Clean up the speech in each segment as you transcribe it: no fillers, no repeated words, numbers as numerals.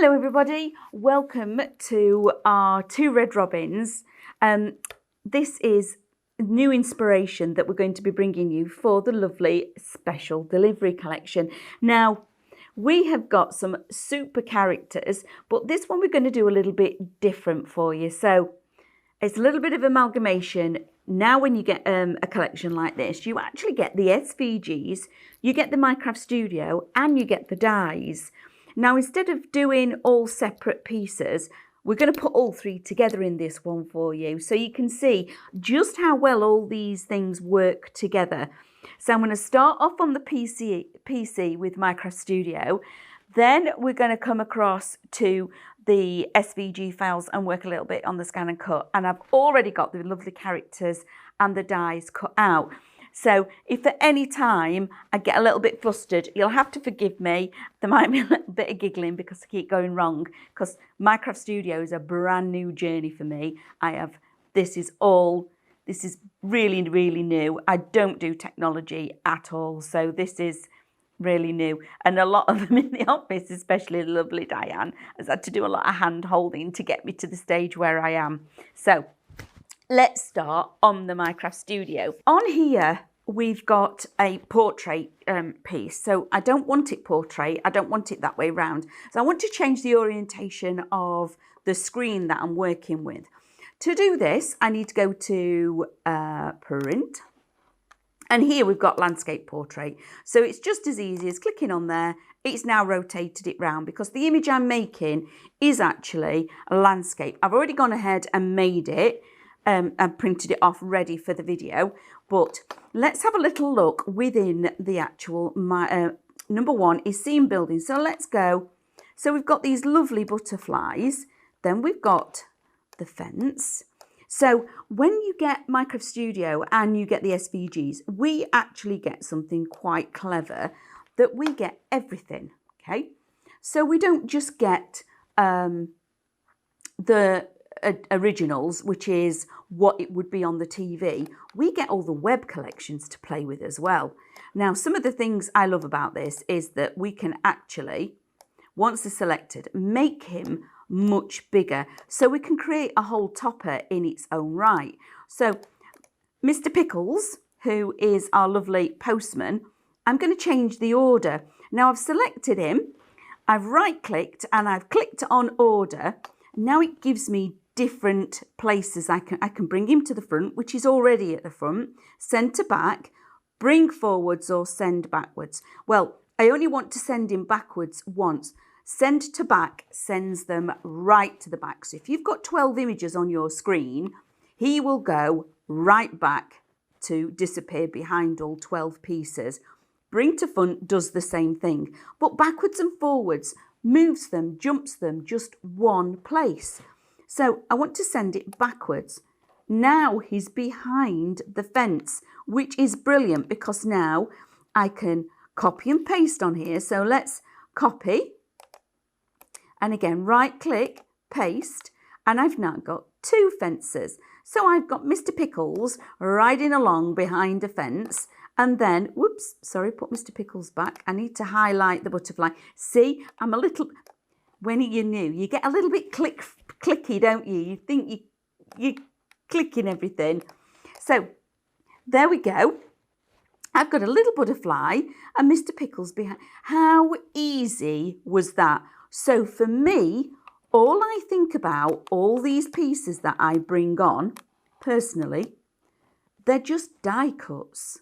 Hello everybody, welcome to our Two Red Robins. This is new inspiration that we're going to be bringing you for the lovely special delivery collection. Now, we have got some super characters, but this one we're going to do a little bit different for you. So it's a little bit of amalgamation. Now when you get a collection like this, you actually get the SVGs, you get the MyCraft Studio, and you get the dies. Now, instead of doing all separate pieces, we're going to put all three together in this one for you, so you can see just how well all these things work together. So I'm going to start off on the PC with MyCraft Studio. Then we're going to come across to the SVG files and work a little bit on the scan and cut. And I've already got the lovely characters and the dies cut out. So if at any time I get a little bit flustered, you'll have to forgive me. There might be a little bit of giggling because I keep going wrong, because MyCraft Studio is a brand new journey for me. This is really, really new. I don't do technology at all, so this is really new. And a lot of them in the office, especially the lovely Diane, has had to do a lot of hand holding to get me to the stage where I am. So let's start on the MyCraft Studio. On here, we've got a portrait piece. So I don't want it portrait. I don't want it that way round. So I want to change the orientation of the screen that I'm working with. To do this, I need to go to print. And here we've got landscape portrait. So it's just as easy as clicking on there. It's now rotated it round because the image I'm making is actually a landscape. I've already gone ahead and made it. And printed it off ready for the video, but let's have a little look within the actual number one is scene building. So let's go. So we've got these lovely butterflies, then we've got the fence. So when you get MyCraft Studio and you get the SVGs, we actually get something quite clever, that we get everything. Okay, so we don't just get the originals, which is what it would be on the TV. We get all the web collections to play with as well. Now, some of the things I love about this is that we can actually, once they're selected, make him much bigger. So we can create a whole topper in its own right. So Mr. Pickles, who is our lovely postman, I'm going to change the order. Now I've selected him, I've right-clicked and I've clicked on order. Now it gives me different places. I can bring him to the front, which is already at the front, send to back, bring forwards or send backwards. Well, I only want to send him backwards once. Send to back sends them right to the back. So if you've got 12 images on your screen, he will go right back to disappear behind all 12 pieces. Bring to front does the same thing, but backwards and forwards moves them, jumps them just one place. So I want to send it backwards. Now he's behind the fence, which is brilliant because now I can copy and paste on here. So let's copy. And again, right click, paste. And I've now got two fences. So I've got Mr. Pickles riding along behind a fence. And then, whoops, sorry, put Mr. Pickles back. I need to highlight the butterfly. See, I'm a little, when you're new, you get a little bit clicky, don't you? You think you're clicking everything. So there we go. I've got a little butterfly and Mr. Pickles behind. How easy was that? So for me, all I think about, all these pieces that I bring on, personally, they're just die cuts.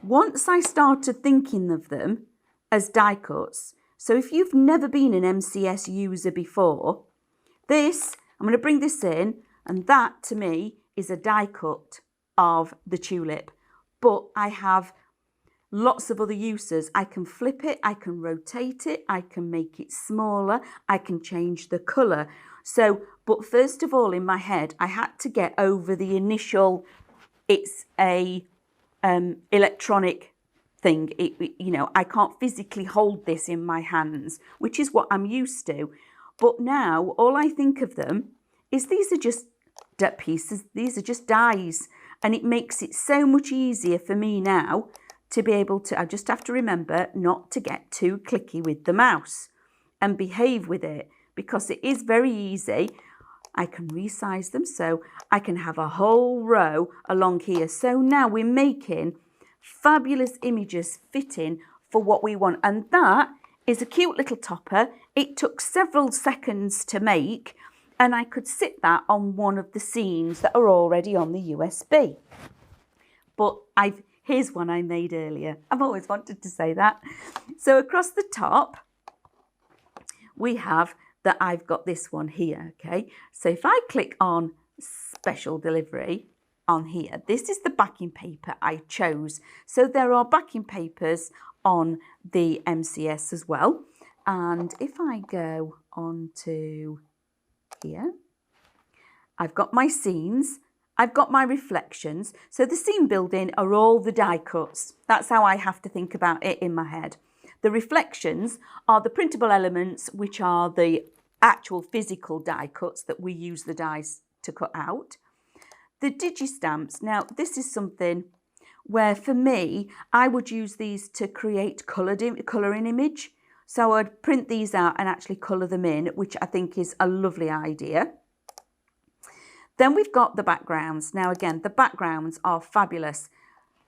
Once I started thinking of them as die cuts, so if you've never been an MCS user before, this, I'm going to bring this in, and that to me is a die cut of the tulip. But I have lots of other uses. I can flip it, I can rotate it, I can make it smaller, I can change the colour. So, but first of all in my head, I had to get over the initial, it's a electronic thing. You know, I can't physically hold this in my hands, which is what I'm used to. But now all I think of them is these are just pieces, these are just dies, and it makes it so much easier for me now to be able to, I just have to remember not to get too clicky with the mouse. and behave with it, because it is very easy. I can resize them, so I can have a whole row along here. So now we're making fabulous images fitting for what we want. And that is a cute little topper. It took several seconds to make, and I could sit that on one of the scenes that are already on the USB. But here's one I made earlier. I've always wanted to say that. So across the top, we have that I've got this one here, okay? So if I click on special delivery on here, this is the backing paper I chose. So there are backing papers on the MCS as well. And if I go on to here, I've got my scenes, I've got my reflections. So the scene building are all the die cuts. That's how I have to think about it in my head. The reflections are the printable elements, which are the actual physical die cuts that we use the dies to cut out. The digistamps, now this is something where for me, I would use these to create colouring image. So I'd print these out and actually colour them in, which I think is a lovely idea. Then we've got the backgrounds. Now again, the backgrounds are fabulous.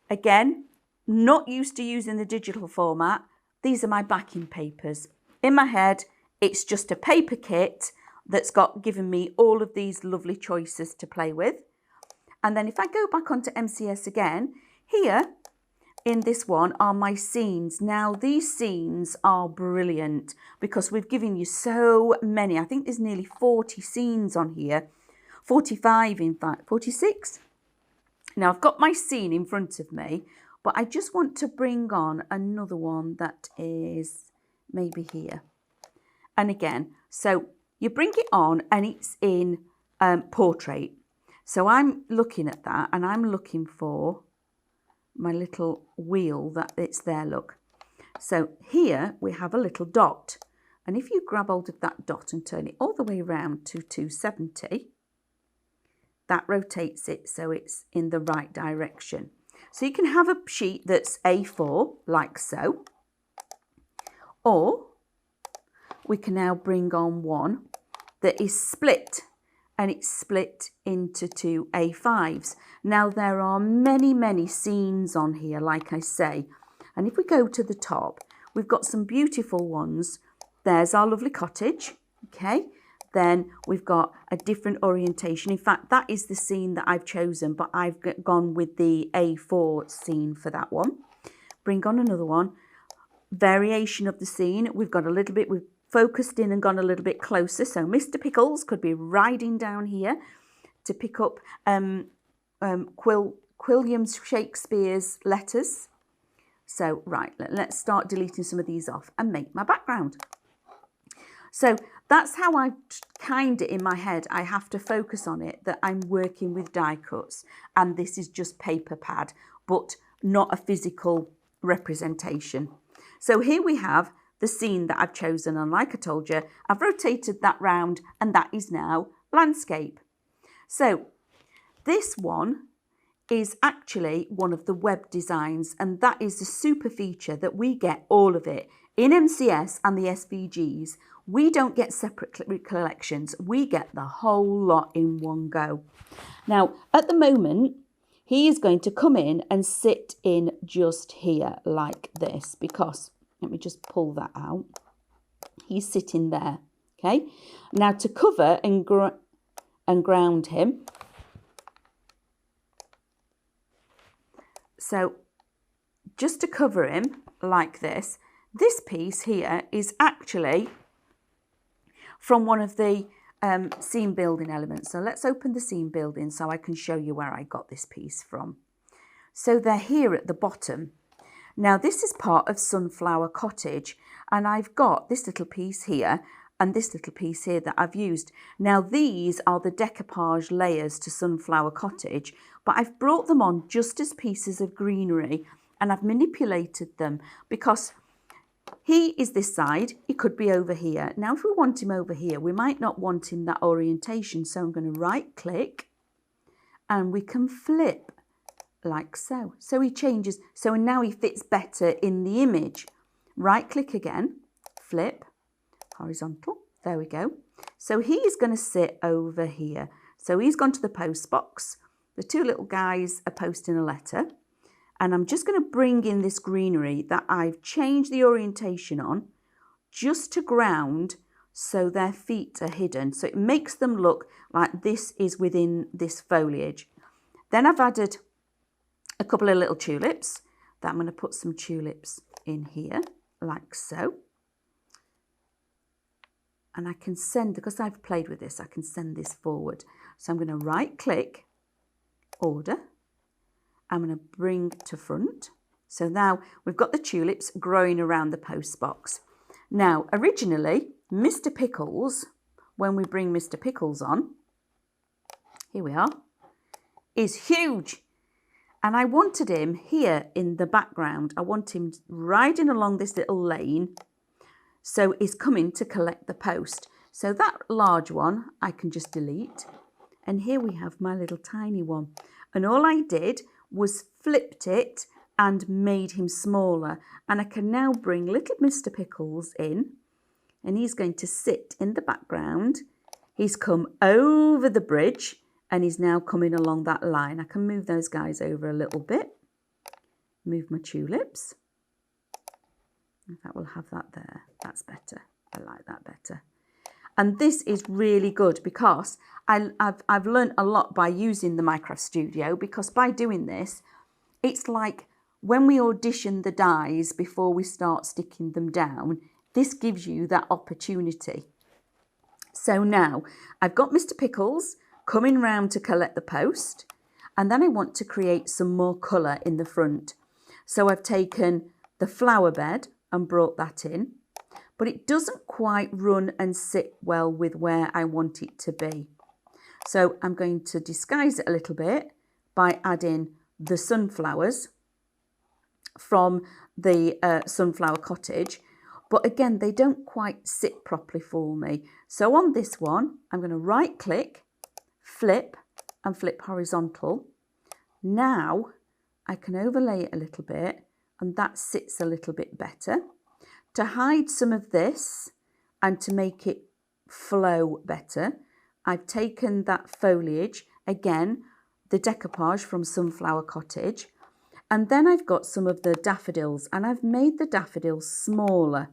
Again, not used to using the digital format. These are my backing papers. In my head, it's just a paper kit that's given me all of these lovely choices to play with. And then if I go back onto MCS again, here in this one are my scenes. Now these scenes are brilliant because we've given you so many. I think there's nearly 40 scenes on here. 45 in fact, 46. Now I've got my scene in front of me, but I just want to bring on another one that is maybe here. And again, so you bring it on and it's in portrait. So I'm looking at that and I'm looking for my little wheel that it's there, look. So here we have a little dot. And if you grab hold of that dot and turn it all the way around to 270, that rotates it so it's in the right direction. So you can have a sheet that's A4, like so. Or we can now bring on one that is split, and it's split into two A5s. Now there are many, many scenes on here, like I say. And if we go to the top, we've got some beautiful ones. There's our lovely cottage, okay? Then we've got a different orientation. In fact, that is the scene that I've chosen, but I've gone with the A4 scene for that one. Bring on another one. Variation of the scene. We've got a little bit, we've focused in and gone a little bit closer. So Mr. Pickles could be riding down here to pick up William Shakespeare's letters. So, right, let's start deleting some of these off and make my background. So that's how I kind it in my head. I have to focus on it, that I'm working with die cuts and this is just paper pad, but not a physical representation. So here we have the scene that I've chosen, and like I told you, I've rotated that round and that is now landscape. So this one is actually one of the web designs, and that is the super feature that we get all of it. In MCS and the SVGs, we don't get separate collections. We get the whole lot in one go. Now, at the moment, he is going to come in and sit in just here like this because, let me just pull that out. He's sitting there, okay? Now, to cover and ground him, so just to cover him like this piece here is actually from one of the scene building elements. So let's open the scene building so I can show you where I got this piece from. So they're here at the bottom. Now this is part of Sunflower Cottage, and I've got this little piece here and this little piece here that I've used. Now these are the decoupage layers to Sunflower Cottage, but I've brought them on just as pieces of greenery and I've manipulated them because he is this side, he could be over here. Now if we want him over here, we might not want him that orientation, so I'm going to right click and we can flip like so. So he changes, so now he fits better in the image. Right click again, flip, horizontal. There we go. So he's going to sit over here. So he's gone to the post box. The two little guys are posting a letter. And I'm just going to bring in this greenery that I've changed the orientation on just to ground so their feet are hidden. So it makes them look like this is within this foliage. Then I've added a couple of little tulips that I'm going to put some tulips in here like so. And I can send, because I've played with this, I can send this forward. So I'm going to right click, order. I'm going to bring to front. So now we've got the tulips growing around the post box. Now, originally, Mr. Pickles, when we bring Mr. Pickles on, here we are, is huge. And I wanted him here in the background. I want him riding along this little lane. So he's coming to collect the post. So that large one, I can just delete. And here we have my little tiny one. And all I did was flipped it and made him smaller. And I can now bring little Mr. Pickles in. And he's going to sit in the background. He's come over the bridge. And he's now coming along that line. I can move those guys over a little bit. Move my tulips. In fact, we'll have that there. That's better. I like that better. And this is really good because I've learned a lot by using the MyCraft Studio, because by doing this, it's like when we audition the dies before we start sticking them down, this gives you that opportunity. So now I've got Mr. Pickles coming round to collect the post, and then I want to create some more colour in the front. So I've taken the flower bed and brought that in, but it doesn't quite run and sit well with where I want it to be. So I'm going to disguise it a little bit by adding the sunflowers from the sunflower cottage, but again, they don't quite sit properly for me. So on this one, I'm going to right click, flip and flip horizontal. Now I can overlay it a little bit and that sits a little bit better. To hide some of this and to make it flow better, I've taken that foliage, again, the decoupage from Sunflower Cottage, and then I've got some of the daffodils and I've made the daffodils smaller.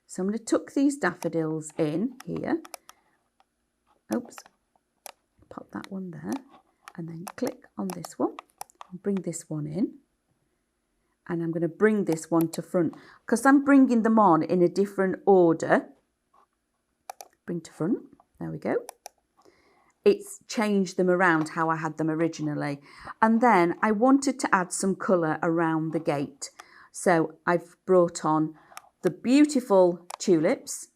So I'm going to tuck these daffodils in here. Oops. Pop that one there and then click on this one and bring this one in. And I'm going to bring this one to front because I'm bringing them on in a different order. Bring to front. There we go. It's changed them around how I had them originally. And then I wanted to add some colour around the gate. So I've brought on the beautiful tulips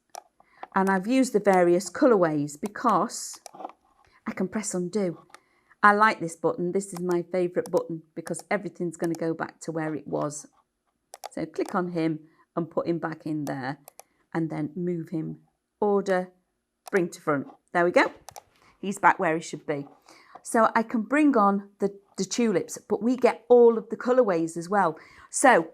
and I've used the various colourways because I can press undo. I like this button. This is my favourite button because everything's going to go back to where it was. So click on him and put him back in there and then move him. Order, bring to front. There we go. He's back where he should be. So I can bring on the tulips, but we get all of the colourways as well. So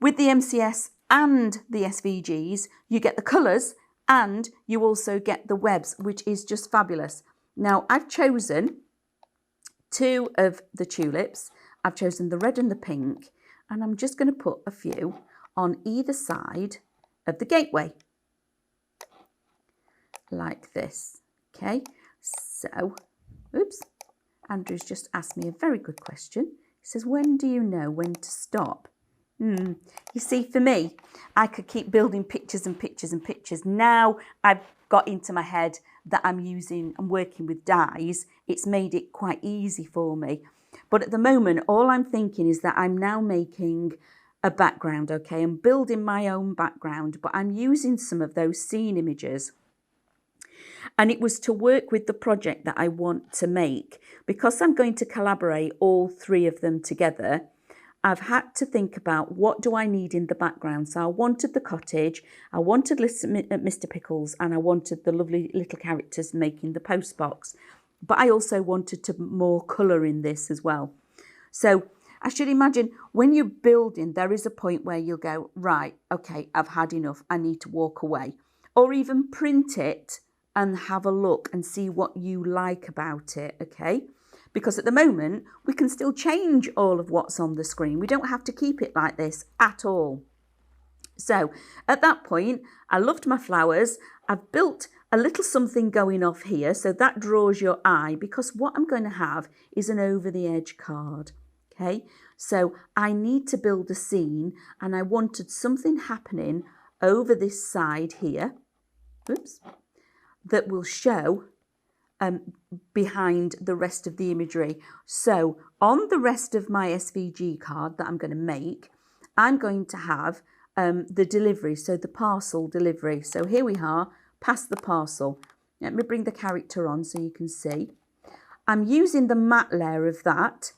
with the MCS and the SVGs, you get the colours and you also get the webs, which is just fabulous. Now I've chosen two of the tulips. I've chosen the red and the pink, and I'm just going to put a few on either side of the gateway, like this. Okay, so, oops, Andrew's just asked me a very good question. He says, when do you know when to stop? You see, for me, I could keep building pictures and pictures and pictures. Now I've got into my head that I'm working with dies. It's made it quite easy for me. But at the moment, all I'm thinking is that I'm now making a background, okay? I'm building my own background, but I'm using some of those scene images. And it was to work with the project that I want to make. Because I'm going to collaborate all three of them together, I've had to think about what do I need in the background. So I wanted the cottage, I wanted Mr. Pickles, and I wanted the lovely little characters making the post box. But I also wanted more colour in this as well. So I should imagine when you're building, there is a point where you'll go, right, okay, I've had enough, I need to walk away. or even print it and have a look and see what you like about it, okay? Because at the moment, we can still change all of what's on the screen. We don't have to keep it like this at all. So at that point, I loved my flowers. I've built a little something going off here, so that draws your eye, because what I'm going to have is an over the edge card, okay? So I need to build a scene, and I wanted something happening over this side here, oops, that will show behind the rest of the imagery. So on the rest of my SVG card that I'm going to make, I'm going to have the delivery, so the parcel delivery. So here we are, past the parcel. Let me bring the character on so you can see. I'm using the matte layer of that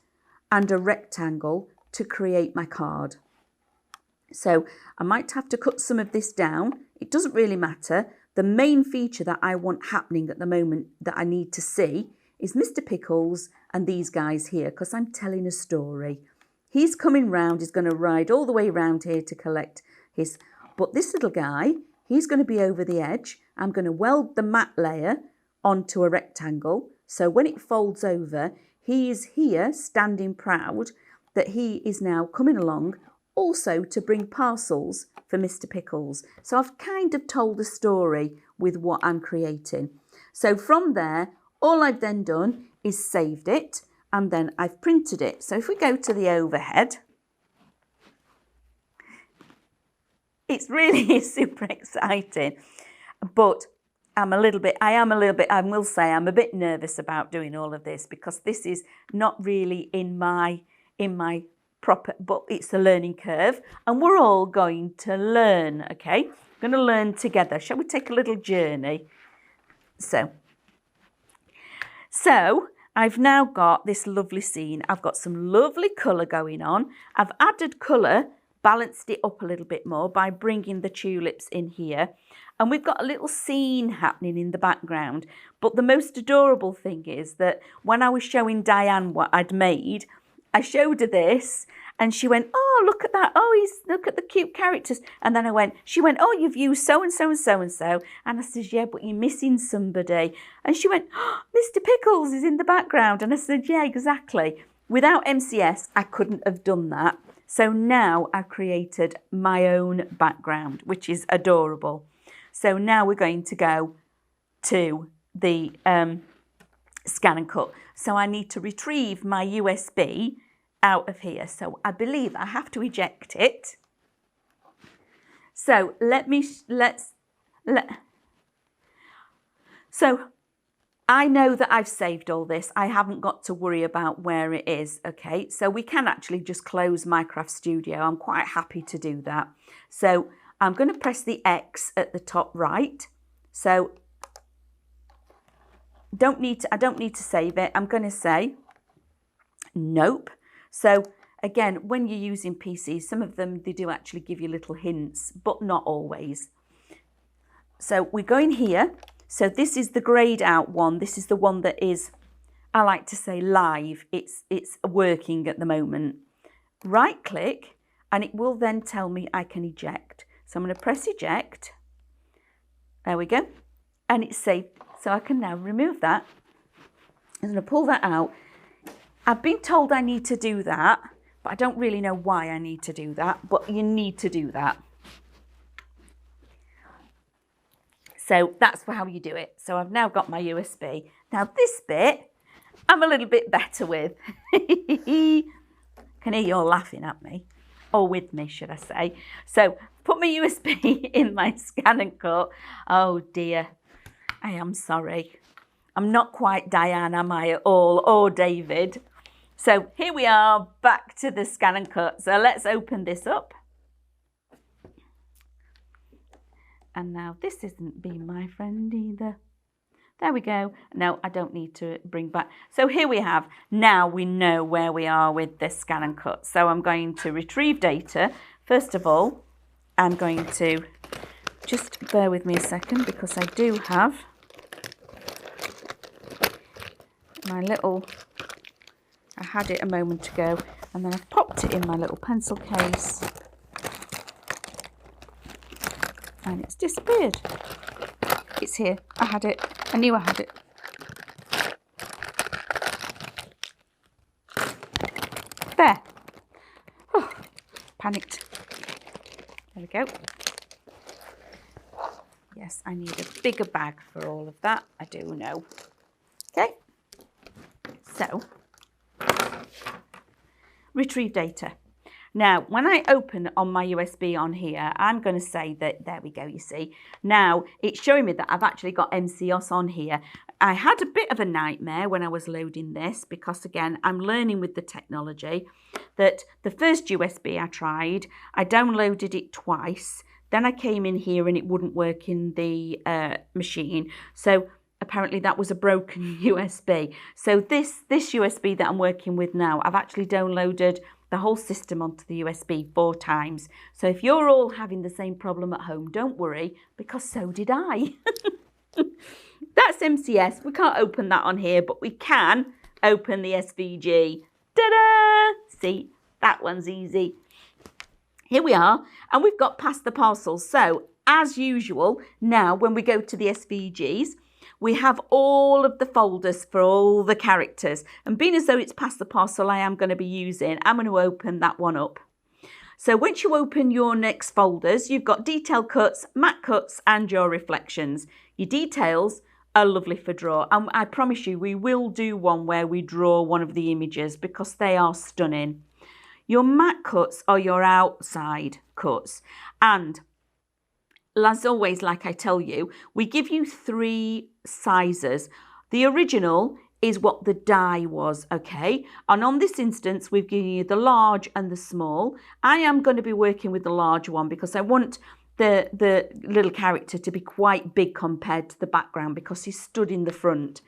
and a rectangle to create my card. So I might have to cut some of this down. It doesn't really matter. The main feature that I want happening at the moment that I need to see is Mr. Pickles and these guys here, because I'm telling a story. He's coming round, he's going to ride all the way around here to collect his, but this little guy, he's going to be over the edge. I'm going to weld the matte layer onto a rectangle. So when it folds over, he is here standing proud that he is now coming along also to bring parcels for Mr. Pickles. So I've kind of told a story with what I'm creating. So from there, all I've then done is saved it, and then I've printed it. So if we go to the overhead, it's really super exciting, but I will say I'm a bit nervous about doing all of this, because this is not really in my proper, but it's a learning curve, and we're all going to learn, okay? We're going to learn together. Shall we take a little journey? So I've now got this lovely scene. I've got some lovely colour going on. I've added colour, balanced it up a little bit more by bringing the tulips in here. And we've got a little scene happening in the background. But the most adorable thing is that when I was showing Diane what I'd made, I showed her this and she went, oh, look at that. Oh, look at the cute characters. And then she went, oh, you've used so-and-so and so-and-so. And I said, yeah, but you're missing somebody. And she went, oh, Mr. Pickles is in the background. And I said, yeah, exactly. Without MCS, I couldn't have done that. So now I've created my own background, which is adorable. So now we're going to go to the scan and cut. So I need to retrieve my USB out of here. So I believe I have to eject it. So so I know that I've saved all this. I haven't got to worry about where it is, okay? So we can actually just close MyCraft Studio. I'm quite happy to do that. So I'm going to press the X at the top right. So I don't need to save it. I'm going to say nope. So again, when you're using PCs, some of them, they do actually give you little hints, but not always. So we're going here. So this is the grayed out one. This is the one that is, I like to say, live. It's working at the moment. Right click, and it will then tell me I can eject. So I'm going to press eject. There we go. And it's saved. So I can now remove that. I'm going to pull that out. I've been told I need to do that, but I don't really know why I need to do that, but you need to do that. So that's how you do it. So I've now got my USB. Now this bit, I'm a little bit better with. Can hear you all laughing at me, or with me, should I say. So put my USB in my scan and cut. Oh dear, I am sorry. I'm not quite Diane, am I at all, or David. So here we are, back to the scan and cut. So let's open this up. And now this isn't being my friend either. There we go. No, I don't need to bring back. So here we have, now we know where we are with this scan and cut. So I'm going to retrieve data. First of all, I'm going to, just bear with me a second, because I do have my little, I had it a moment ago, and then I've popped it in my little pencil case, and it's disappeared. it's here. I had it. I knew I had it. There. Oh, panicked. There we go. Yes, I need a bigger bag for all of that. I do know. Okay. So, retrieve data. Now, when I open on my USB on here, I'm going to say that, there we go, you see. Now, it's showing me that I've actually got MCOS on here. I had a bit of a nightmare when I was loading this because, again, I'm learning with the technology that the first USB I tried, I downloaded it twice. Then I came in here and it wouldn't work in the machine. So apparently that was a broken USB. So this USB that I'm working with now, I've actually downloaded the whole system onto the USB 4 times. So if you're all having the same problem at home, don't worry, because so did I. That's MCS. We can't open that on here, but we can open the SVG. Ta-da! See, that one's easy. Here we are, and we've got past the parcel. So as usual, now when we go to the SVGs, we have all of the folders for all the characters. And being as though it's past the parcel I am going to be using, I'm going to open that one up. So once you open your next folders, you've got detail cuts, matte cuts, and your reflections. Your details are lovely for draw. And I promise you, we will do one where we draw one of the images because they are stunning. Your matte cuts are your outside cuts. And as always, like I tell you, we give you 3 sizes. The original is what the die was, okay? And on this instance, we've given you the large and the small. I am going to be working with the large one because I want the little character to be quite big compared to the background because he stood in the front.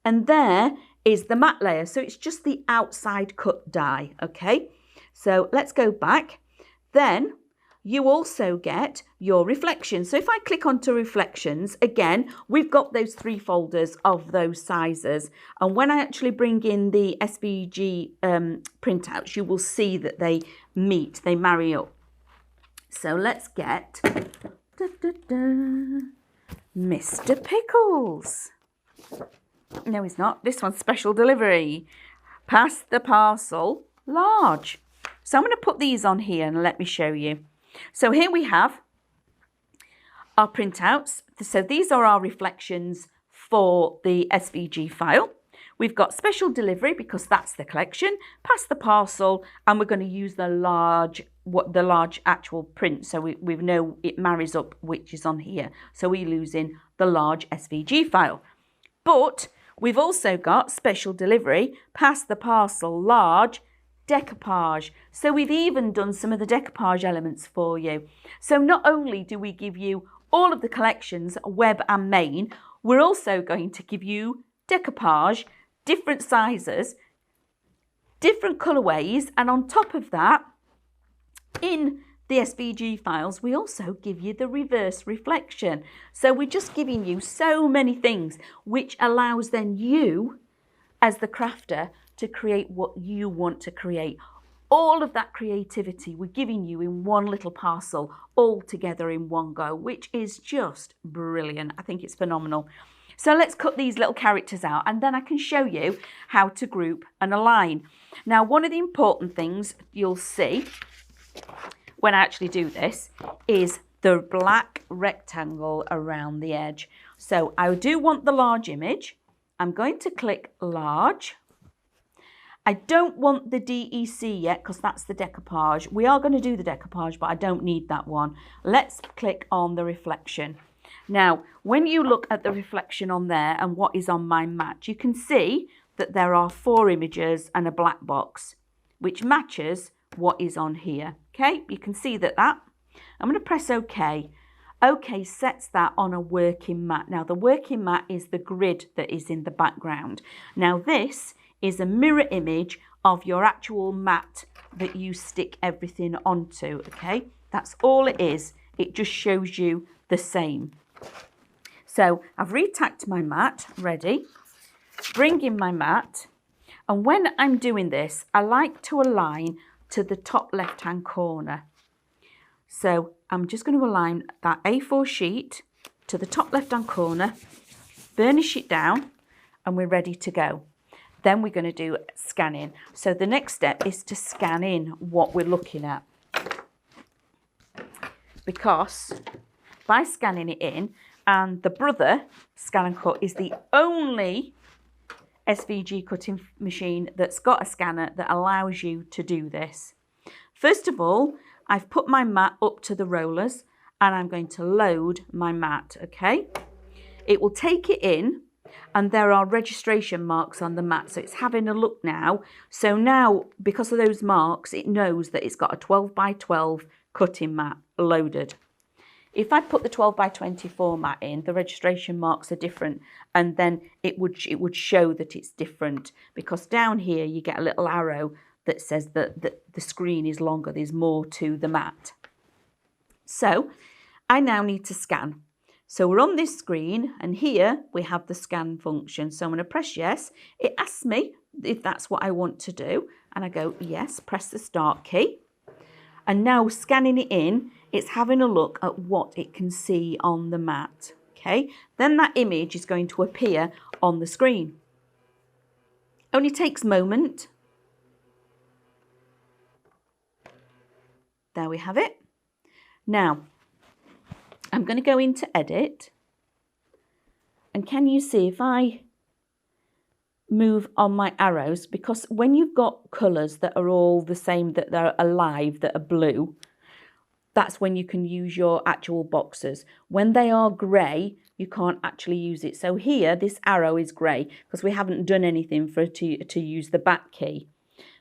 And there is the matte layer. So it's just the outside cut die, okay? So let's go back. Then you also get your reflections. So if I click onto reflections, again, we've got those 3 folders of those sizes. And when I actually bring in the SVG printouts, you will see that they meet, they marry up. So let's get Mr. Pickles. No, he's not. This one's special delivery. Past the parcel, large. So I'm going to put these on here and let me show you. So here we have our printouts. So these are our reflections for the SVG file. We've got special delivery because that's the collection, past the parcel, and we're going to use the large actual print. So we know it marries up which is on here. So we're using the large SVG file. But we've also got special delivery, past the parcel, large, decoupage. So we've even done some of the decoupage elements for you. So not only do we give you all of the collections, web and main, we're also going to give you decoupage, different sizes, different colorways, and on top of that, in the SVG files, we also give you the reverse reflection. So we're just giving you so many things, which allows then you, as the crafter, to create what you want to create. All of that creativity we're giving you in one little parcel, all together in one go, which is just brilliant. I think it's phenomenal. So let's cut these little characters out and then I can show you how to group and align. Now, one of the important things you'll see when I actually do this is the black rectangle around the edge. So I do want the large image. I'm going to click large. I don't want the DEC yet because that's the decoupage. We are going to do the decoupage, but I don't need that one. Let's click on the reflection. Now, when you look at the reflection on there and what is on my match, you can see that there are 4 images and a black box, which matches what is on here. Okay, you can see that. I'm going to press OK. OK sets that on a working mat. Now, the working mat is the grid that is in the background. Now, this is a mirror image of your actual mat that you stick everything onto, okay? That's all it is. It just shows you the same. So I've retacked my mat, ready. Bring in my mat. And when I'm doing this, I like to align to the top left-hand corner. So I'm just going to align that A4 sheet to the top left-hand corner, burnish it down, and we're ready to go. Then we're going to do scanning. So the next step is to scan in what we're looking at. Because by scanning it in, and the Brother Scan and Cut is the only SVG cutting machine that's got a scanner that allows you to do this. First of all, I've put my mat up to the rollers and I'm going to load my mat, okay? It will take it in and there are registration marks on the mat, so it's having a look now. So now, because of those marks, it knows that it's got a 12 by 12 cutting mat loaded. If I put the 12 by 24 mat in, the registration marks are different, and then it would show that it's different, because down here you get a little arrow that says that the screen is longer, there's more to the mat. So I now need to scan. So we're on this screen and here we have the scan function. So I'm going to press yes. It asks me if that's what I want to do. And I go yes, press the start key. And now scanning it in, it's having a look at what it can see on the mat. Okay, then that image is going to appear on the screen. Only takes a moment. There we have it. Now, I'm going to go into edit, and can you see if I move on my arrows, because when you've got colours that are all the same, that they're alive, that are blue, that's when you can use your actual boxes. When they are grey, you can't actually use it. So here, this arrow is grey because we haven't done anything for it to use the back key.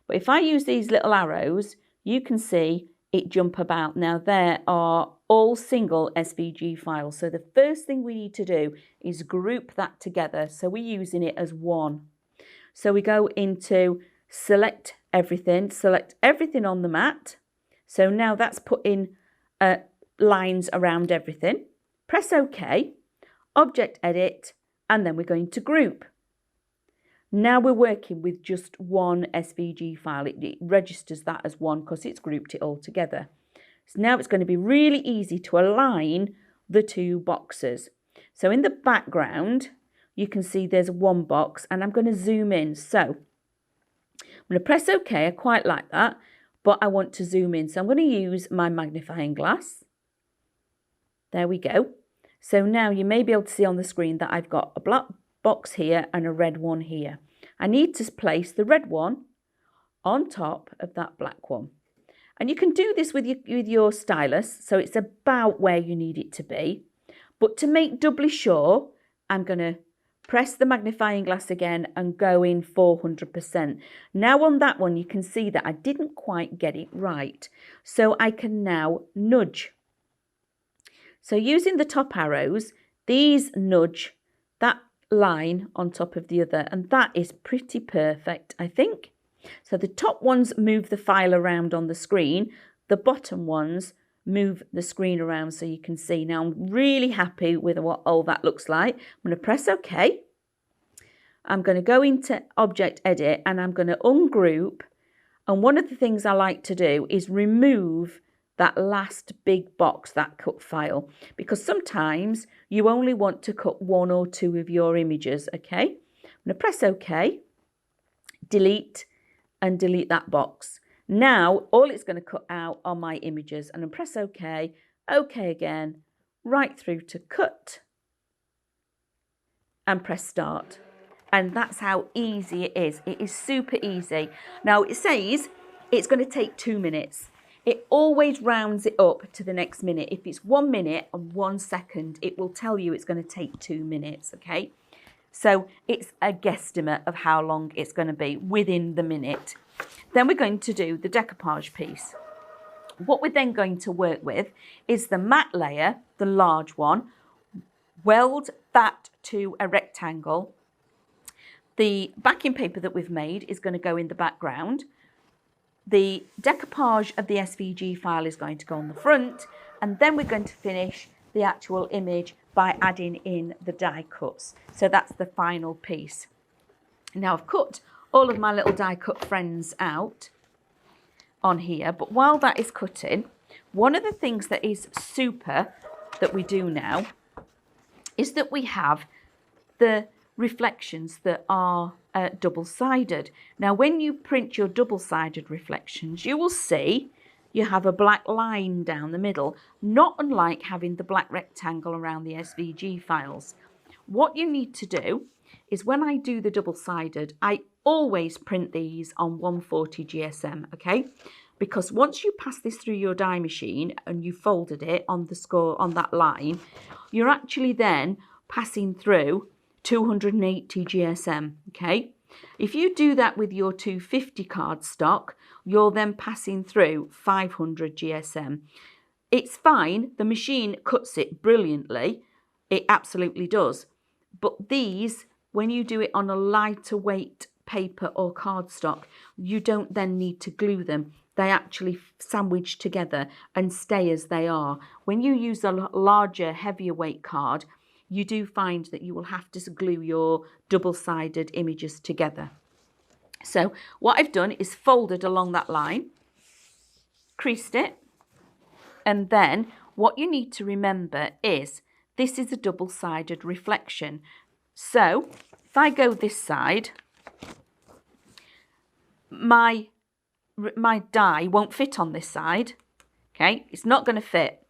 But if I use these little arrows, you can see it jump about. Now there are all single SVG files. So the first thing we need to do is group that together. So we're using it as one. So we go into select everything on the mat. So now that's putting lines around everything. Press OK, object edit, and then we're going to group. Now we're working with just one SVG file. It registers that as one because it's grouped it all together. So now it's going to be really easy to align the two boxes. So in the background, you can see there's one box, and I'm going to zoom in. So I'm going to press OK. I quite like that, but I want to zoom in. So I'm going to use my magnifying glass. There we go. So now you may be able to see on the screen that I've got a black box here and a red one here. I need to place the red one on top of that black one. And you can do this with your stylus, so it's about where you need it to be. But to make doubly sure, I'm going to press the magnifying glass again and go in 400%. Now on that one, you can see that I didn't quite get it right. So I can now nudge. So using the top arrows, these nudge that line on top of the other, and that is pretty perfect, I think. So the top ones move the file around on the screen, the bottom ones move the screen around so you can see. Now I'm really happy with what all that looks like. I'm going to press OK. I'm going to go into object edit and I'm going to ungroup, and one of the things I like to do is remove that last big box, that cut file, because sometimes you only want to cut one or two of your images. Okay, I'm going to press OK, delete, and delete that box. Now all it's going to cut out are my images, and then press OK, OK again, right through to cut, and press start. And that's how easy it is. It is super easy. Now it says it's going to take 2 minutes. It always rounds it up to the next minute. If it's 1 minute and 1 second, it will tell you it's going to take 2 minutes, okay? So it's a guesstimate of how long it's going to be within the minute. Then we're going to do the decoupage piece. What we're then going to work with is the matte layer, the large one, weld that to a rectangle. The backing paper that we've made is going to go in the background. The decoupage of the SVG file is going to go on the front, and then we're going to finish the actual image by adding in the die cuts. So that's the final piece. Now I've cut all of my little die cut friends out on here, but while that is cutting, one of the things that is super that we do now is that we have the reflections that are double-sided. Now, when you print your double-sided reflections, you will see you have a black line down the middle, not unlike having the black rectangle around the SVG files. What you need to do is when I do the double-sided, I always print these on 140 GSM, okay? Because once you pass this through your die machine and you folded it on the score on that line, you're actually then passing through 280 GSM, okay? If you do that with your 250 card stock, you're then passing through 500 GSM. It's fine, the machine cuts it brilliantly, it absolutely does. But these, when you do it on a lighter weight paper or cardstock, you don't then need to glue them. They actually sandwich together and stay as they are. When you use a larger, heavier weight card, you do find that you will have to glue your double-sided images together. So what I've done is folded along that line, creased it, and then what you need to remember is this is a double-sided reflection. So if I go this side, my die won't fit on this side, okay? It's not going to fit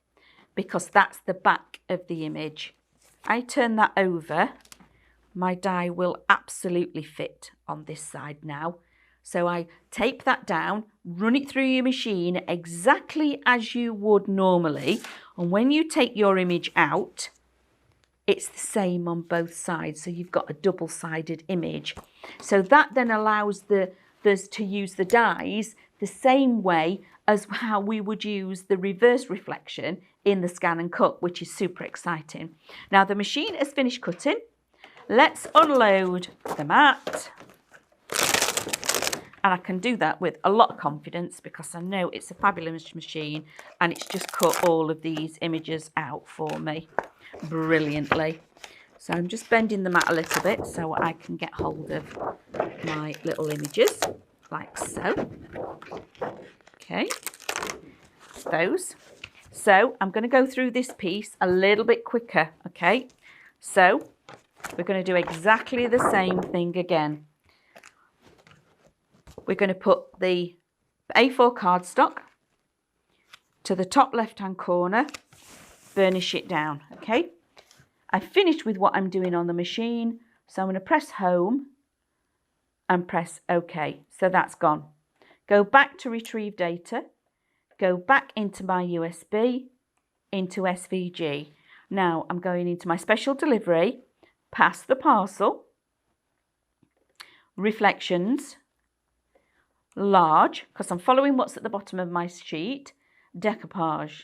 because that's the back of the image. I turn that over, my die will absolutely fit on this side now. So I tape that down, run it through your machine exactly as you would normally. And when you take your image out, it's the same on both sides. So you've got a double-sided image. So that then allows us to use the dies the same way as how we would use the reverse reflection in the scan and cut, which is super exciting. Now the machine has finished cutting. Let's unload the mat. And I can do that with a lot of confidence because I know it's a fabulous machine and it's just cut all of these images out for me brilliantly. So I'm just bending the mat a little bit so I can get hold of my little images like so. Okay, those. So I'm going to go through this piece a little bit quicker, okay? So we're going to do exactly the same thing again. We're going to put the A4 cardstock to the top left-hand corner, burnish it down, okay? I've finished with what I'm doing on the machine, so I'm going to press home and press OK. So that's gone. Go back to retrieve data, go back into my USB, into SVG. Now I'm going into my special delivery, past the parcel, reflections, large, because I'm following what's at the bottom of my sheet, decoupage,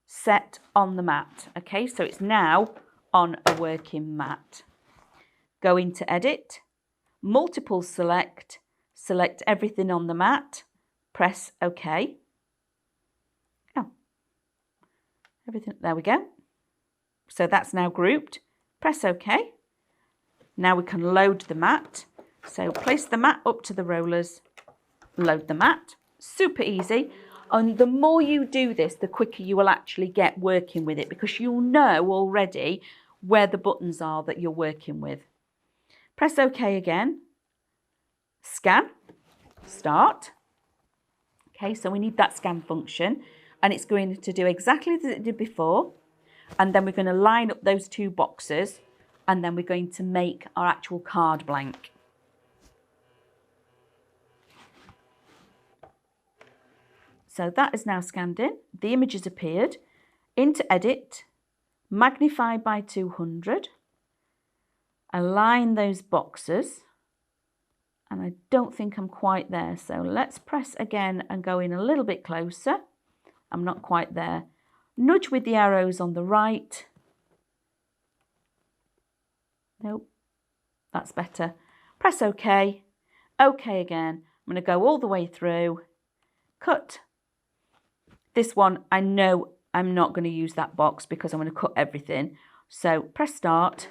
set on the mat. Okay, so it's now on a working mat. Go into edit, multiple select, select everything on the mat, press OK. Oh, everything, there we go. So that's now grouped. Press OK. Now we can load the mat. So place the mat up to the rollers, load the mat. Super easy. And the more you do this, the quicker you will actually get working with it because you'll know already where the buttons are that you're working with. Press OK again. Scan. Start. Okay, so we need that scan function and it's going to do exactly as it did before. And then we're going to line up those two boxes and then we're going to make our actual card blank. So that is now scanned in. The image has appeared. Into edit, magnify by 200, align those boxes. And I don't think I'm quite there. So let's press again and go in a little bit closer. I'm not quite there. Nudge with the arrows on the right. Nope, that's better. Press OK. OK again. I'm going to go all the way through. Cut. This one, I know I'm not going to use that box because I'm going to cut everything. So press start.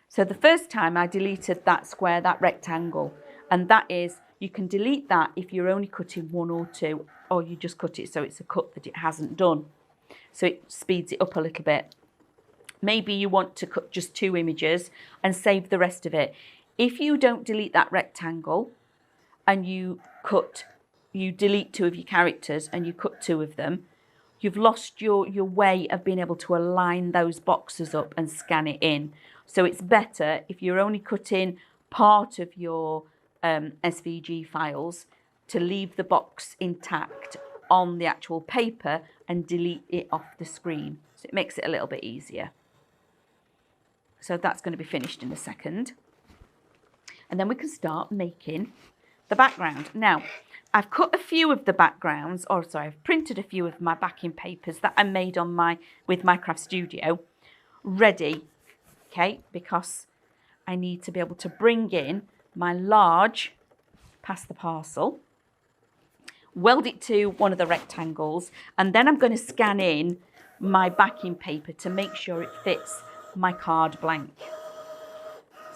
So the first time I deleted that square, that rectangle, and that is, you can delete that if you're only cutting one or two, or you just cut it so it's a cut that it hasn't done. So it speeds it up a little bit. Maybe you want to cut just 2 images and save the rest of it. If you don't delete that rectangle and you delete 2 of your characters and you cut 2 of them, you've lost your way of being able to align those boxes up and scan it in. So it's better if you're only cutting part of your SVG files to leave the box intact on the actual paper and delete it off the screen. So it makes it a little bit easier. So that's going to be finished in a second. And then we can start making the background. Now, I've cut a few of the backgrounds, or sorry, I've printed a few of my backing papers that I made on with MyCraft Studio ready, okay, because I need to be able to bring in my large pass the parcel, weld it to one of the rectangles, and then I'm going to scan in my backing paper to make sure it fits my card blank.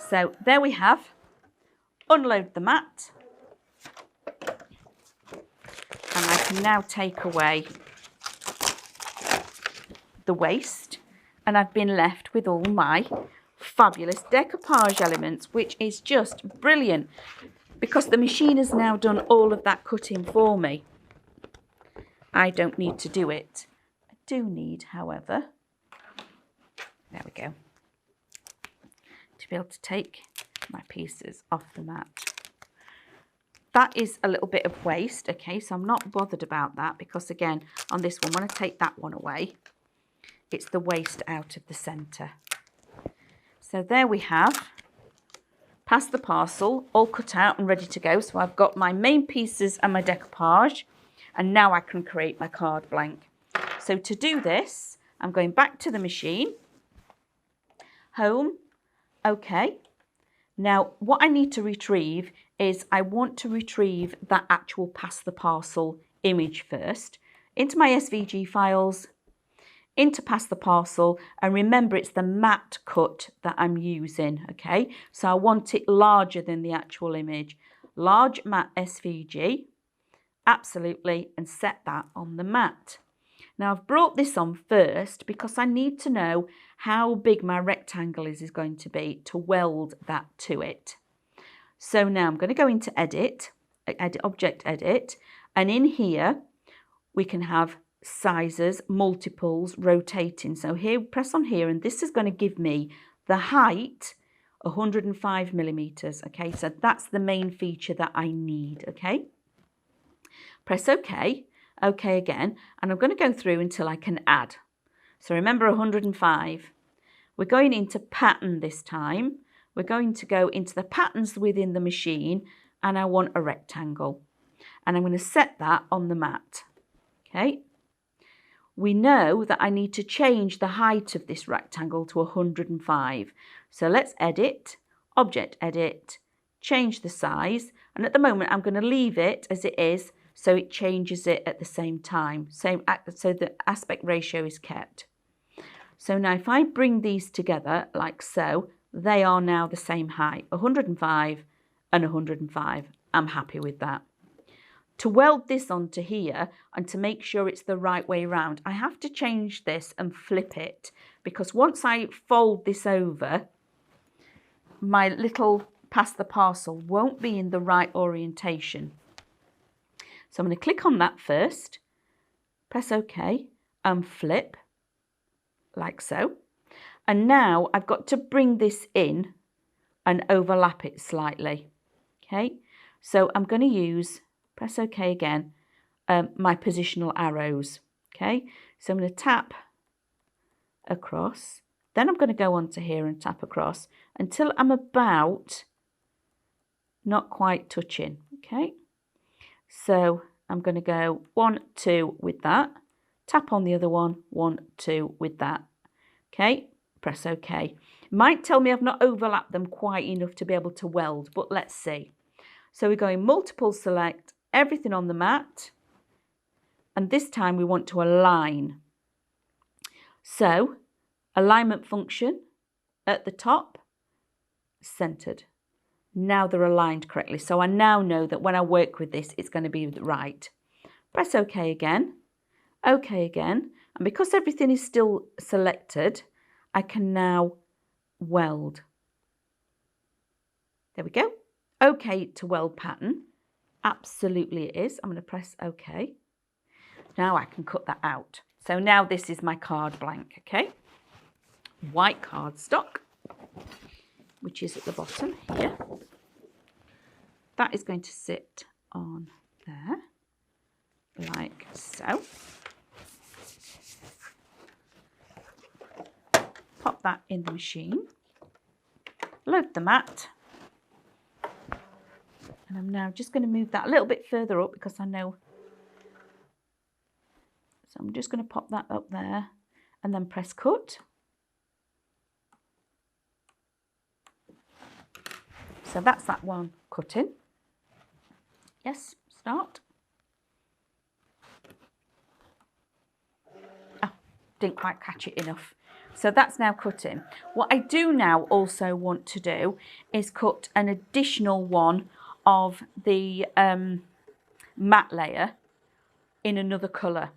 So there we have. Unload the mat. And I can now take away the waste, and I've been left with all my fabulous decoupage elements, which is just brilliant because the machine has now done all of that cutting for me. I don't need to do it. I do need, however, there we go, to be able to take my pieces off the mat. That is a little bit of waste, okay, so I'm not bothered about that because, again, on this one, when I take that one away, it's the waste out of the centre. So there we have, pass the parcel, all cut out and ready to go. So I've got my main pieces and my decoupage, and now I can create my card blank. So to do this, I'm going back to the machine, home, okay. Now, what I need to retrieve is I want to retrieve that actual pass the parcel image first. Into my SVG files, into pass the parcel, and remember it's the matte cut that I'm using, okay? So I want it larger than the actual image. Large matte SVG, absolutely, and set that on the mat. Now I've brought this on first because I need to know how big my rectangle is going to be to weld that to it. So now I'm going to go into edit, object edit, and in here we can have sizes, multiples, rotating. So here, press on here, and this is going to give me the height 105 millimeters. Okay, so that's the main feature that I need. Okay, press OK. OK again, and I'm going to go through until I can add. So remember 105. We're going into pattern this time. We're going to go into the patterns within the machine, and I want a rectangle. And I'm going to set that on the mat. Okay. We know that I need to change the height of this rectangle to 105. So let's edit, object edit, change the size. And at the moment, I'm going to leave it as it is, so it changes it at the same time, so the aspect ratio is kept. So now if I bring these together like so, they are now the same height, 105 and 105. I'm happy with that. To weld this onto here and to make sure it's the right way around, I have to change this and flip it, because once I fold this over, my little pass the parcel won't be in the right orientation. So I'm going to click on that first, press OK, and flip, like so. And now I've got to bring this in and overlap it slightly. Okay, so I'm going to use, press OK again, my positional arrows. Okay, so I'm going to tap across, then I'm going to go onto here and tap across until I'm about not quite touching. Okay. So I'm going to go 1, 2 with that, tap on the other one, 1, 2 with that. Okay, press OK. Might tell me I've not overlapped them quite enough to be able to weld, but let's see. So we're going multiple select, everything on the mat, and this time we want to align. So alignment function at the top, centered. Now they're aligned correctly. So I now know that when I work with this, it's going to be right. Press OK again. OK again. And because everything is still selected, I can now weld. There we go. OK to weld pattern. Absolutely it is. I'm going to press OK. Now I can cut that out. So now this is my card blank, okay? White cardstock, which is at the bottom here. That is going to sit on there, like so. Pop that in the machine. Load the mat. And I'm now just going to move that a little bit further up because I know. So I'm just going to pop that up there and then press cut. So that's that one cut in. Yes, start. Oh, didn't quite catch it enough. So that's now cut in. What I do now also want to do is cut an additional one of the matte layer in another colour.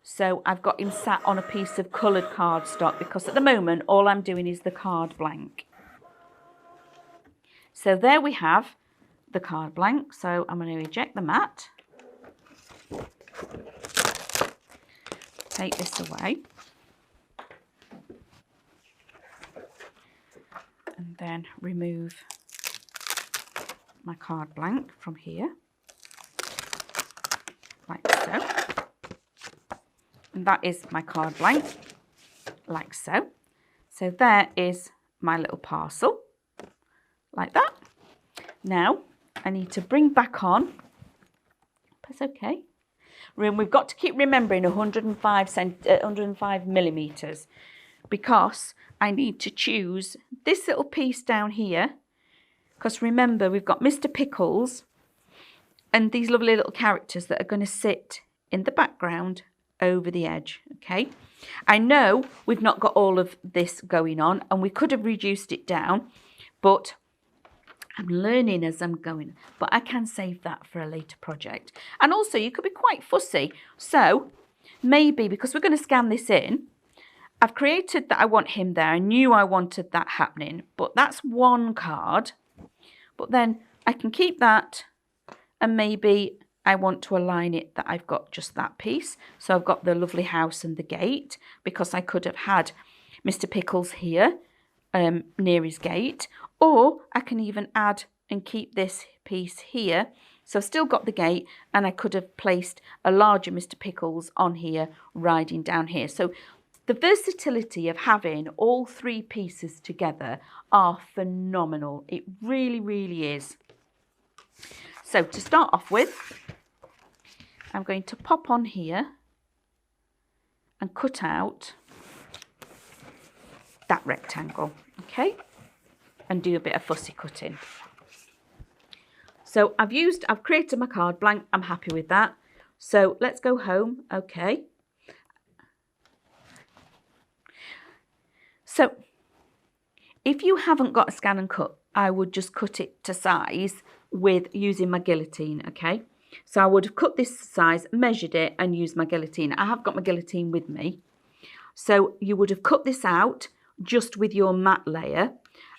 So I've got him sat on a piece of coloured cardstock because at the moment all I'm doing is the card blank. So there we have the card blank. So I'm going to eject the mat. Take this away. And then remove my card blank from here. Like so. And that is my card blank, like so. So there is my little parcel, like that. Now I need to bring back on, press OK. We've got to keep remembering 105 millimeters because I need to choose this little piece down here. Because remember, we've got Mr. Pickles and these lovely little characters that are going to sit in the background over the edge, okay? I know we've not got all of this going on and we could have reduced it down, but I'm learning as I'm going. But I can save that for a later project. And also you could be quite fussy. So maybe because we're going to scan this in, I've created that I want him there. I knew I wanted that happening, but that's one card. But then I can keep that and maybe I want to align it that I've got just that piece. So I've got the lovely house and the gate because I could have had Mr. Pickles here near his gate. Or I can even add and keep this piece here. So I've still got the gate and I could have placed a larger Mr. Pickles on here riding down here. So the versatility of having all three pieces together are phenomenal. It really, really is. So to start off with, I'm going to pop on here and cut out that rectangle, okay? And do a bit of fussy cutting. So I've created my card blank. I'm happy with that. So let's go home, okay? So if you haven't got a scan and cut, I would just cut it to size with using my guillotine, okay? So I would have cut this size, measured it and used my guillotine. I have got my guillotine with me. So you would have cut this out just with your matte layer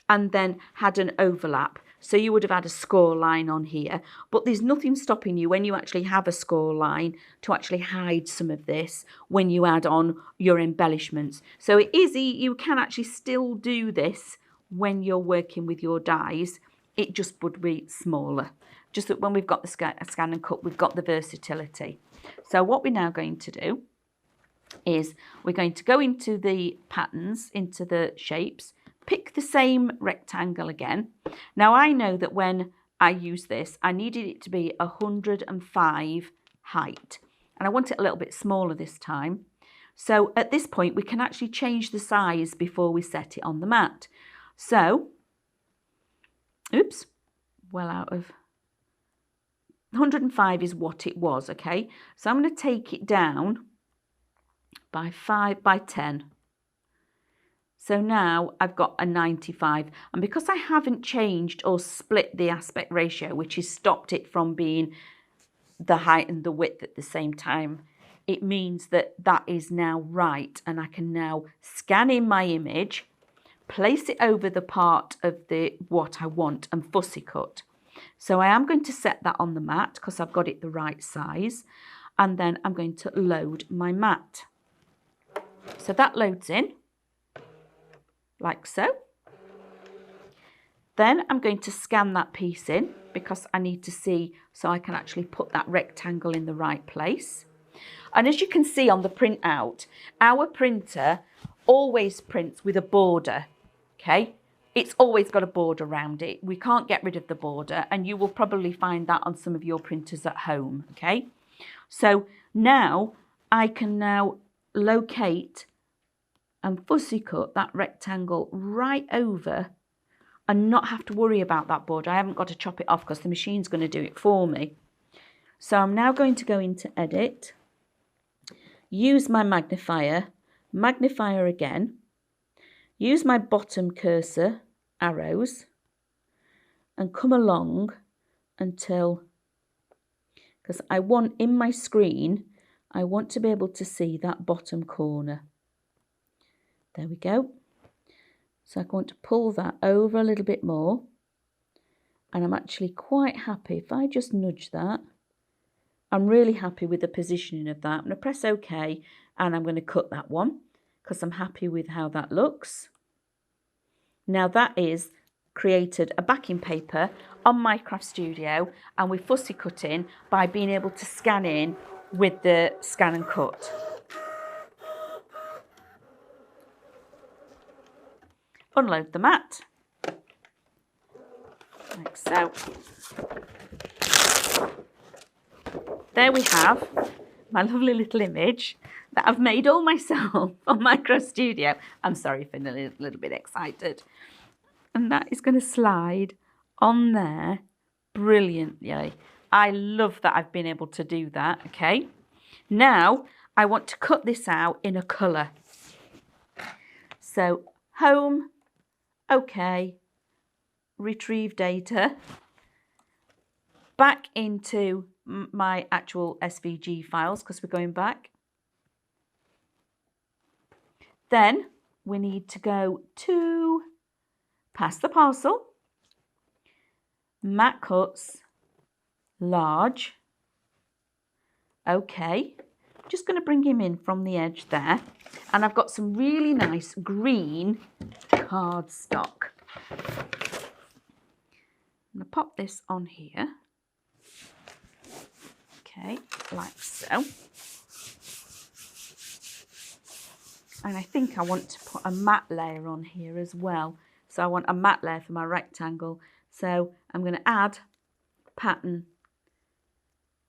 and then had an overlap. So you would have had a score line on here, but there's nothing stopping you when you actually have a score line to actually hide some of this when you add on your embellishments. So it is, you can actually still do this when you're working with your dies. It just would be smaller. Just that when we've got the scan and cut, we've got the versatility. So what we're now going to do is we're going to go into the patterns, into the shapes, pick the same rectangle again. Now I know that when I use this, I needed it to be 105 height. And I want it a little bit smaller this time. So at this point, we can actually change the size before we set it on the mat. So, oops, well out of 105 is what it was, okay? So I'm going to take it down by 10. So now I've got a 95. And because I haven't changed or split the aspect ratio, which has stopped it from being the height and the width at the same time, it means that that is now right, and I can now scan in my image, place it over the part of what I want and fussy cut. So I am going to set that on the mat because I've got it the right size, and then I'm going to load my mat. So that loads in like so. Then I'm going to scan that piece in because I need to see so I can actually put that rectangle in the right place. And as you can see on the printout, our printer always prints with a border, okay? It's always got a border around it. We can't get rid of the border, and you will probably find that on some of your printers at home, okay? So now I can now locate and fussy cut that rectangle right over and not have to worry about that border. I haven't got to chop it off because the machine's going to do it for me. So I'm now going to go into Edit, use my magnifier again, use my bottom cursor arrows and come along until, because I want in my screen, I want to be able to see that bottom corner. There we go. So I want to pull that over a little bit more, and I'm actually quite happy if I just nudge that. I'm really happy with the positioning of that. I'm going to press OK, and I'm going to cut that one because I'm happy with how that looks. Now that is created a backing paper on MyCraft Studio, and we fussy cut in by being able to scan in with the scan and cut. Unload the mat, like so. There we have my lovely little image that I've made all myself on MyCraft Studio. I'm sorry if I'm a little bit excited. And that is going to slide on there brilliantly. I love that I've been able to do that, okay? Now, I want to cut this out in a colour. So, home, okay, retrieve data, back into my actual SVG files because we're going back. Then we need to go to Pass the Parcel, Mat Cuts, Large, okay. Just going to bring him in from the edge there, and I've got some really nice green cardstock. I'm going to pop this on here, okay, like so. And I think I want to put a matte layer on here as well. So I want a matte layer for my rectangle. So I'm going to add pattern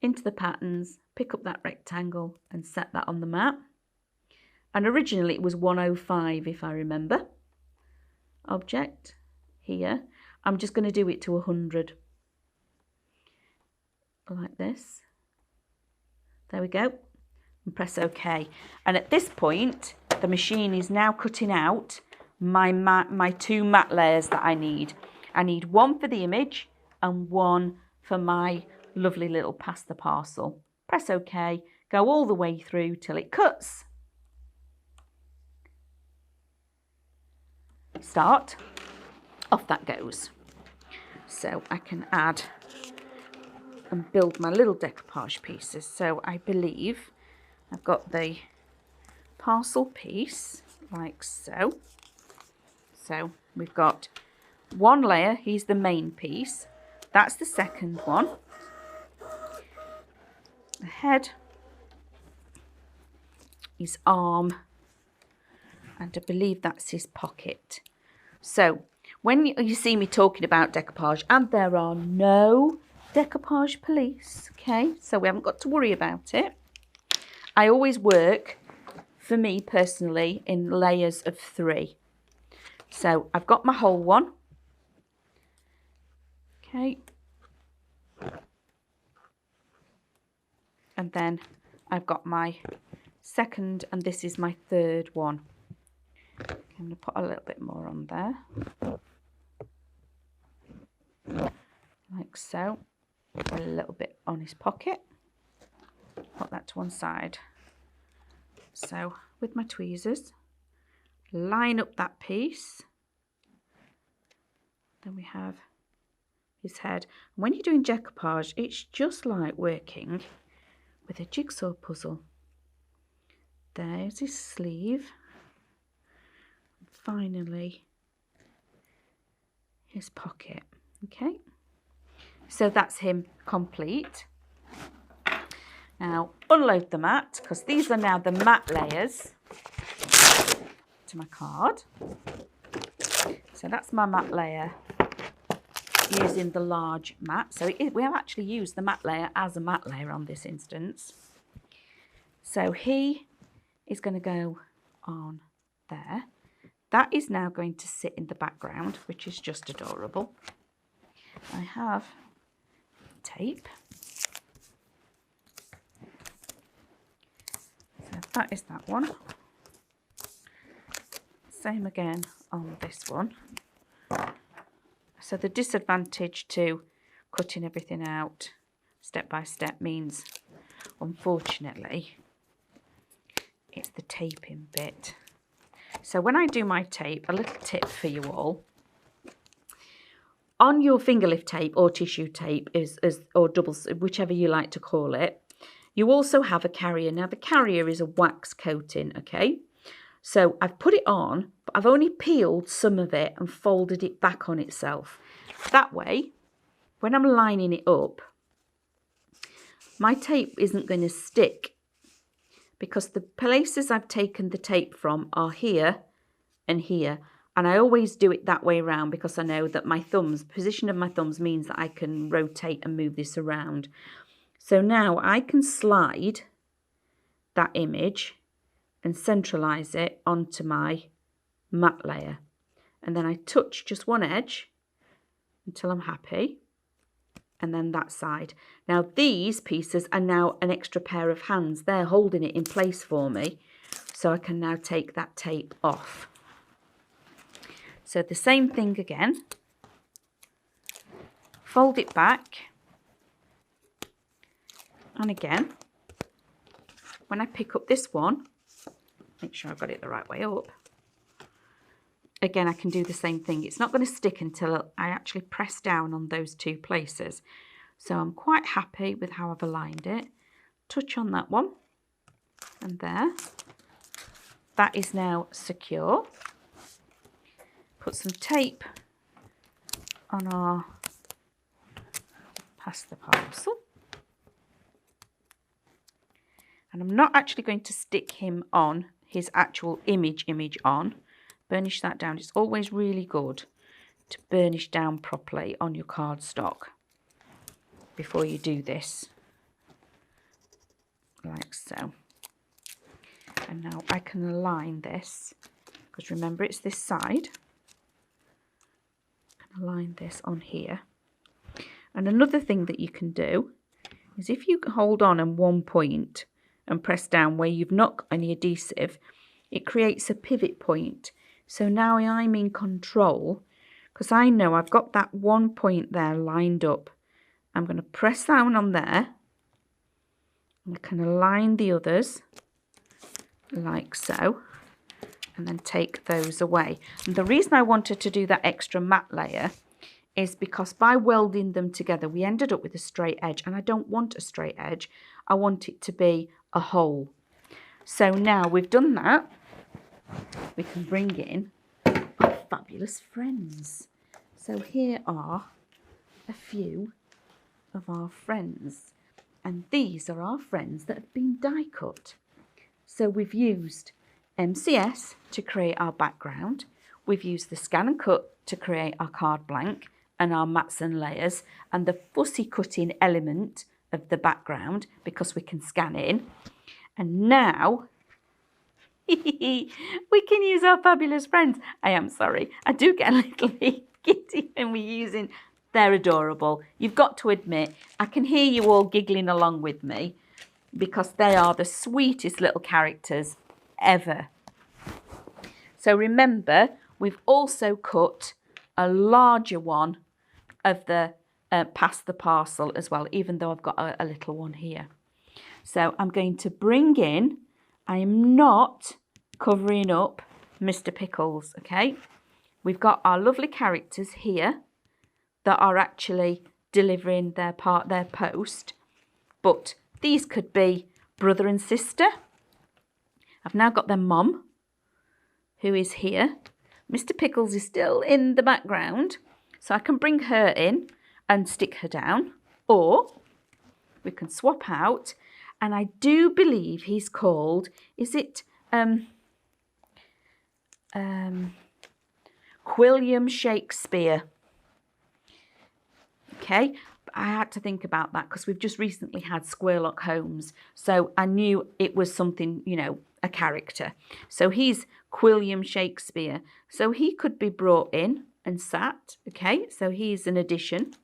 into the patterns, pick up that rectangle and set that on the mat. And originally it was 105 if I remember. Object here. I'm just going to do it to 100. Like this. There we go. And press OK. And at this point, the machine is now cutting out my two matte layers that I need. I need one for the image and one for my lovely little Pass the Parcel. Press OK, go all the way through till it cuts. Start. Off that goes. So I can add and build my little decoupage pieces. So I believe I've got the parcel piece like so. So we've got one layer, here's the main piece. That's the second one. The head, his arm, and I believe that's his pocket. So when you see me talking about decoupage, and there are no decoupage police, okay, so we haven't got to worry about it. I always work, for me personally, in layers of 3. So I've got my whole one, okay, and then I've got my second, and this is my third one. Okay, I'm going to put a little bit more on there, like so. A little bit on his pocket. Put that to one side. So with my tweezers, line up that piece. Then we have his head. And when you're doing decoupage, it's just like working with a jigsaw puzzle. There's his sleeve. And finally, his pocket. Okay, so that's him complete. Now unload the mat, because these are now the mat layers to my card. So that's my mat layer using the large mat. So we have actually used the mat layer as a mat layer on this instance. So he is going to go on there. That is now going to sit in the background, which is just adorable. I have tape. So that is that one. Same again on this one. So the disadvantage to cutting everything out step by step means, unfortunately, it's the taping bit. So when I do my tape, a little tip for you all. On your finger lift tape or tissue tape, or doubles, whichever you like to call it, you also have a carrier. Now the carrier is a wax coating, okay? So I've put it on, but I've only peeled some of it and folded it back on itself. That way, when I'm lining it up, my tape isn't going to stick, because the places I've taken the tape from are here and here. And I always do it that way around, because I know that my thumbs, position of my thumbs means that I can rotate and move this around. So now I can slide that image and centralize it onto my mat layer. And then I touch just one edge until I'm happy. And then that side. Now these pieces are now an extra pair of hands. They're holding it in place for me. So I can now take that tape off. So the same thing again. Fold it back. And again, when I pick up this one, make sure I've got it the right way up. Again, I can do the same thing. It's not going to stick until I actually press down on those two places. So I'm quite happy with how I've aligned it. Touch on that one. And there. That is now secure. Put some tape on our pass the parcel. And I'm not actually going to stick him on, his actual image on. Burnish that down. It's always really good to burnish down properly on your cardstock before you do this, like so. And now I can align this, because remember it's this side. I can align this on here. And another thing that you can do is, if you hold on one point and press down where you've not got any adhesive, it creates a pivot point. So now I'm in control, because I know I've got that one point there lined up. I'm going to press down on there, and I can align the others like so, and then take those away. And the reason I wanted to do that extra matte layer is because by welding them together, we ended up with a straight edge, and I don't want a straight edge. I want it to be a hole. So now we've done that, we can bring in our fabulous friends. So here are a few of our friends, and these are our friends that have been die cut. So we've used MCS to create our background, we've used the scan and cut to create our card blank and our mats and layers, and the fussy cutting element of the background, because we can scan in. And now we can use our fabulous friends. I am sorry, I do get a little giddy when we're using, they're adorable. You've got to admit, I can hear you all giggling along with me, because they are the sweetest little characters ever. So remember, we've also cut a larger one of the past the parcel as well, even though I've got a little one here. So I'm going to bring in I am not covering up Mr. Pickles, okay? We've got our lovely characters here that are actually delivering their post, but these could be brother and sister. I've now got their mum, who is here. Mr. Pickles is still in the background, so I can bring her in and stick her down, or we can swap out, and I do believe he's called, is it William Shakespeare? Okay, but I had to think about that because we've just recently had Squirlock Holmes, so I knew it was something, you know, a character. So he's William Shakespeare, so he could be brought in and sat. Okay, so he's an addition.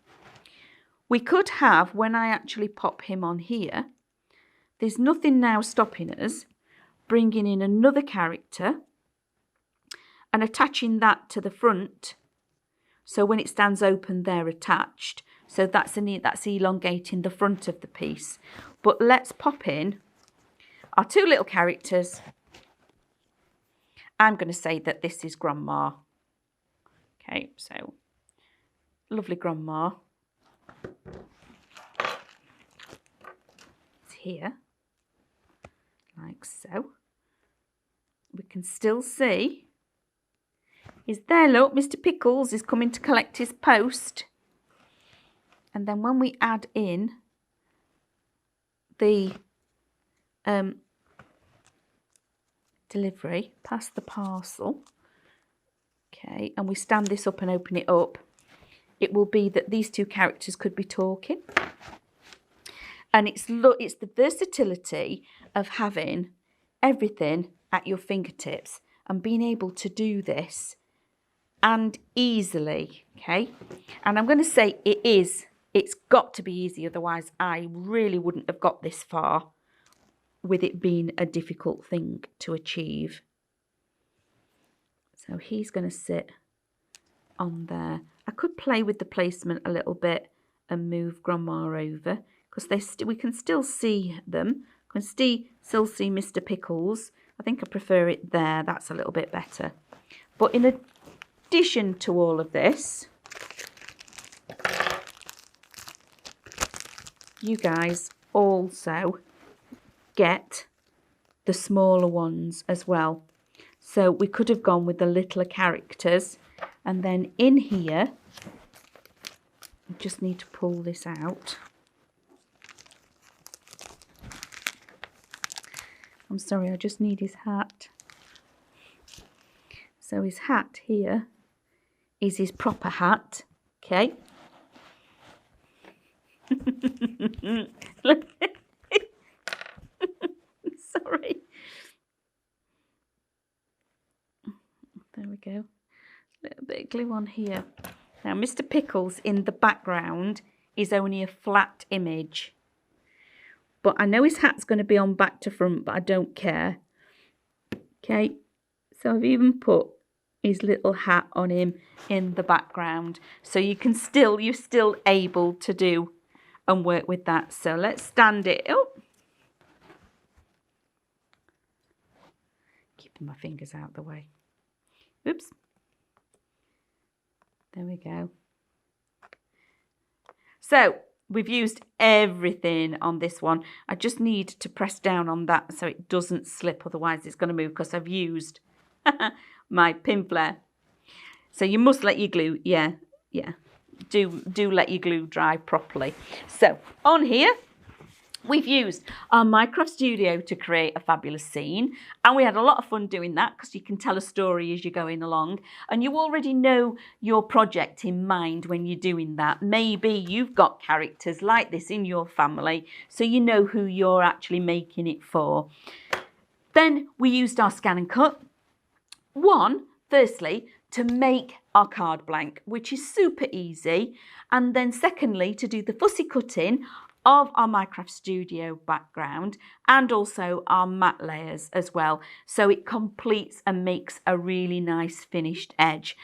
We could have, when I actually pop him on here, there's nothing now stopping us bringing in another character and attaching that to the front, so when it stands open they're attached, so that's elongating the front of the piece. But let's pop in our two little characters. I'm going to say that this is Grandma. Okay, so lovely Grandma. It's here, like so. We can still see is there, look, Mr. Pickles is coming to collect his post. And then when we add in the delivery, past the parcel, okay, and we stand this up and open it up, it will be that these two characters could be talking. And it's the versatility of having everything at your fingertips and being able to do this and easily, okay? And I'm going to say it's got to be easy, otherwise I really wouldn't have got this far with it being a difficult thing to achieve. So he's going to sit on there. I could play with the placement a little bit and move Grandma over, because we can still see them. We can still see Mr. Pickles. I think I prefer it there. That's a little bit better. But in addition to all of this, you guys also get the smaller ones as well. So we could have gone with the littler characters, and then in here, I just need to pull this out. I'm sorry, I just need his hat. So his hat here is his proper hat, okay? Sorry. There we go. A little bit of glue on here. Now, Mr. Pickles in the background is only a flat image. But I know his hat's going to be on back to front, but I don't care. Okay, so I've even put his little hat on him in the background. So you're still able to do and work with that. So let's stand it up. Keeping my fingers out of the way. Oops. There we go. So we've used everything on this one. I just need to press down on that so it doesn't slip, otherwise it's going to move because I've used my pin flare. So you must let your glue, yeah. Do let your glue dry properly. So on here, we've used our MyCraft Studio to create a fabulous scene, and we had a lot of fun doing that because you can tell a story as you're going along, and you already know your project in mind when you're doing that. Maybe you've got characters like this in your family, so you know who you're actually making it for. Then we used our scan and cut. Firstly, to make our card blank, which is super easy, and then secondly, to do the fussy cutting of our MyCraft Studio background and also our matte layers as well, so it completes and makes a really nice finished edge.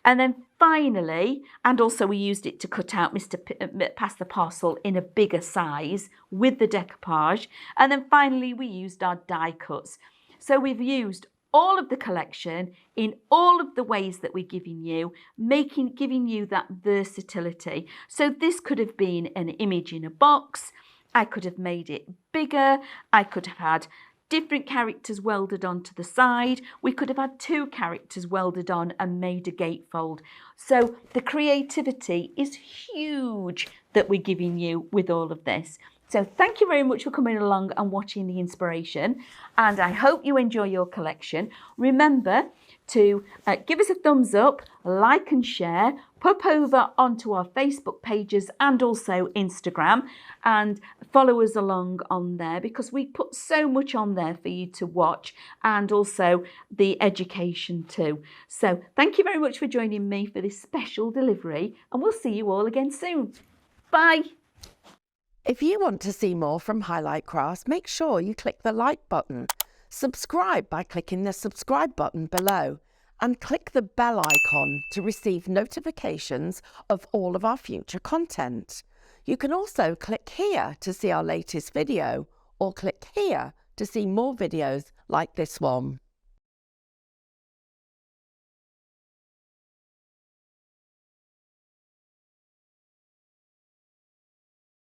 And then finally, and also we used it to cut out Pass the Parcel in a bigger size with the decoupage. And then finally, we used our die cuts. So we've used all of the collection in all of the ways that we're giving you, giving you that versatility. So this could have been an image in a box. I could have made it bigger. I could have had different characters welded onto the side. We could have had 2 characters welded on and made a gatefold. So the creativity is huge that we're giving you with all of this. So thank you very much for coming along and watching the inspiration, and I hope you enjoy your collection. Remember to give us a thumbs up, like and share, pop over onto our Facebook pages and also Instagram, and follow us along on there because we put so much on there for you to watch, and also the education too. So thank you very much for joining me for this special delivery, and we'll see you all again soon. Bye. If you want to see more from Highlight Crafts, make sure you click the like button, subscribe by clicking the subscribe button below, and click the bell icon to receive notifications of all of our future content. You can also click here to see our latest video, or click here to see more videos like this one.